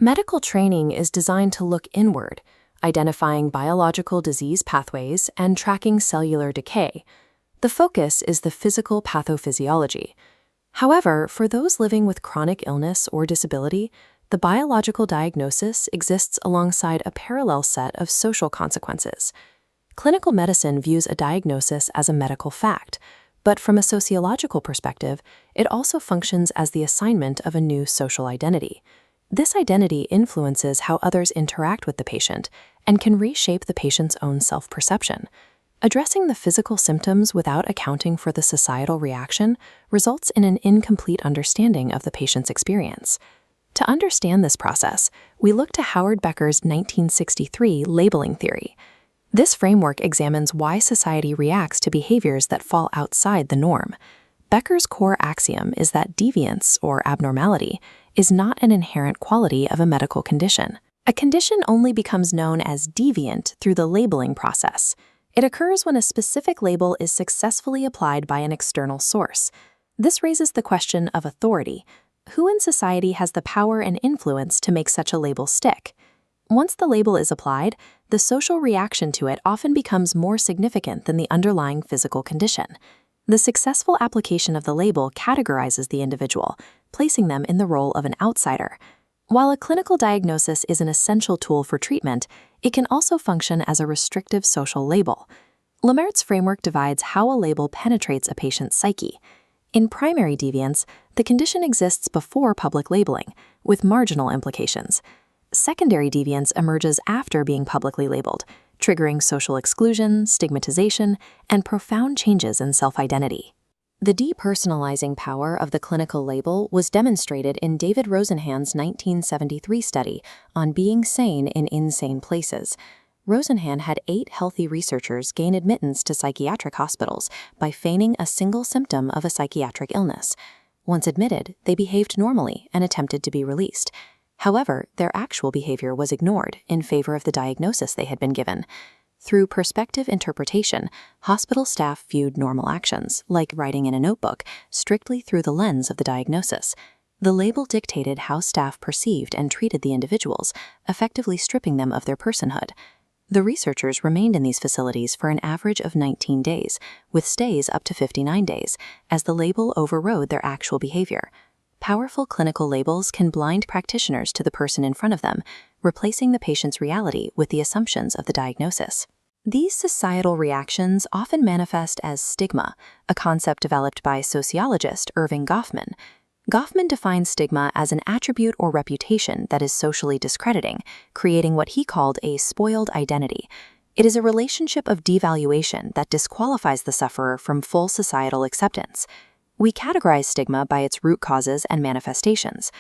Medical training is designed to look inward, identifying biological disease pathways and tracking cellular decay. The focus is the physical pathophysiology. However, for those living with chronic illness or disability, the biological diagnosis exists alongside a parallel set of social consequences. Clinical medicine views a diagnosis as a medical fact, but from a sociological perspective, it also functions as the assignment of a new social identity. This identity influences how others interact with the patient and can reshape the patient's own self-perception. Addressing the physical symptoms without accounting for the societal reaction results in an incomplete understanding of the patient's experience. To understand this process, we look to Howard Becker's 1963 labeling theory. This framework examines why society reacts to behaviors that fall outside the norm. Becker's core axiom is that deviance, or abnormality, is not an inherent quality of a medical condition. A condition only becomes known as deviant through the labeling process. It occurs when a specific label is successfully applied by an external source. This raises the question of authority. Who in society has the power and influence to make such a label stick? Once the label is applied, the social reaction to it often becomes more significant than the underlying physical condition. The successful application of the label categorizes the individual, placing them in the role of an outsider. While a clinical diagnosis is an essential tool for treatment, it can also function as a restrictive social label. Lemert's framework divides how a label penetrates a patient's psyche. In primary deviance, the condition exists before public labeling, with marginal implications. Secondary deviance emerges after being publicly labeled, triggering social exclusion, stigmatization, and profound changes in self-identity. The depersonalizing power of the clinical label was demonstrated in David Rosenhan's 1973 study on being sane in insane places. Rosenhan had 8 healthy researchers gain admittance to psychiatric hospitals by feigning a single symptom of a psychiatric illness. Once admitted, they behaved normally and attempted to be released. However, their actual behavior was ignored in favor of the diagnosis they had been given. Through perspective interpretation, hospital staff viewed normal actions, like writing in a notebook, strictly through the lens of the diagnosis. The label dictated how staff perceived and treated the individuals, effectively stripping them of their personhood. The researchers remained in these facilities for an average of 19 days, with stays up to 59 days, as the label overrode their actual behavior. Powerful clinical labels can blind practitioners to the person in front of them, replacing the patient's reality with the assumptions of the diagnosis. These societal reactions often manifest as stigma, a concept developed by sociologist Irving Goffman. Goffman defines stigma as an attribute or reputation that is socially discrediting, creating what he called a spoiled identity. It is a relationship of devaluation that disqualifies the sufferer from full societal acceptance. We categorize stigma by its root causes and manifestations.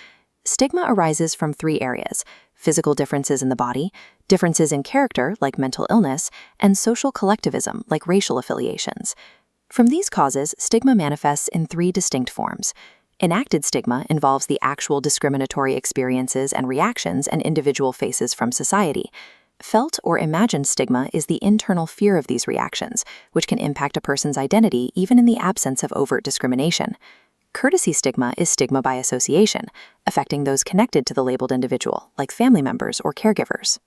Stigma arises from 3 areas: physical differences in the body, differences in character, like mental illness, and social collectivism, like racial affiliations. From these causes, stigma manifests in 3 distinct forms. Enacted stigma involves the actual discriminatory experiences and reactions an individual faces from society. Felt or imagined stigma is the internal fear of these reactions, which can impact a person's identity even in the absence of overt discrimination. Courtesy stigma is stigma by association, affecting those connected to the labeled individual, like family members or caregivers.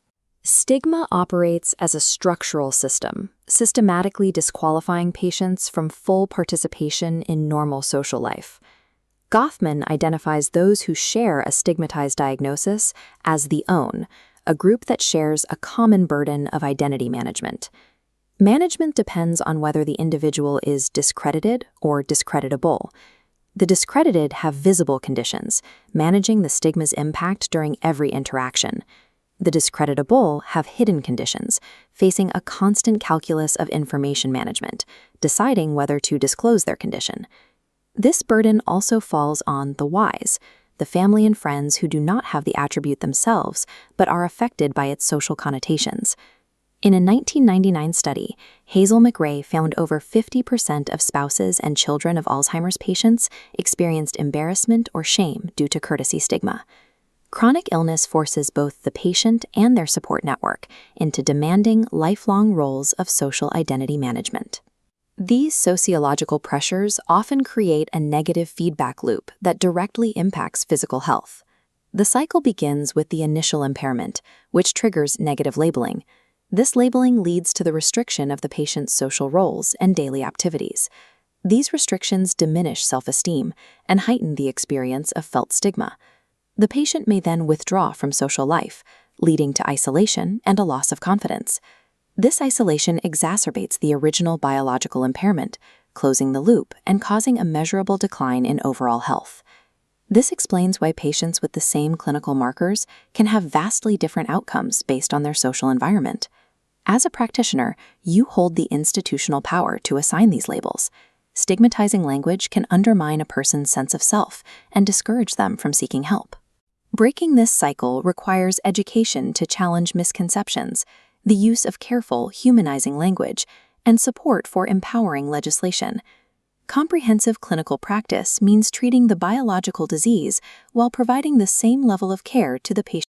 Stigma operates as a structural system, systematically disqualifying patients from full participation in normal social life. Goffman identifies those who share a stigmatized diagnosis as the own, a group that shares a common burden of identity management. Management depends on whether the individual is discredited or discreditable. The discredited have visible conditions, managing the stigma's impact during every interaction. The discreditable have hidden conditions, facing a constant calculus of information management, deciding whether to disclose their condition. This burden also falls on the wise, the family and friends who do not have the attribute themselves, but are affected by its social connotations. In a 1999 study, Hazel McRae found over 50% of spouses and children of Alzheimer's patients experienced embarrassment or shame due to courtesy stigma. Chronic illness forces both the patient and their support network into demanding lifelong roles of social identity management. These sociological pressures often create a negative feedback loop that directly impacts physical health. The cycle begins with the initial impairment, which triggers negative labeling. This labeling leads to the restriction of the patient's social roles and daily activities. These restrictions diminish self-esteem and heighten the experience of felt stigma. The patient may then withdraw from social life, leading to isolation and a loss of confidence. This isolation exacerbates the original biological impairment, closing the loop and causing a measurable decline in overall health. This explains why patients with the same clinical markers can have vastly different outcomes based on their social environment. As a practitioner, you hold the institutional power to assign these labels. Stigmatizing language can undermine a person's sense of self and discourage them from seeking help. Breaking this cycle requires education to challenge misconceptions, the use of careful, humanizing language, and support for empowering legislation. Comprehensive clinical practice means treating the biological disease while providing the same level of care to the patient.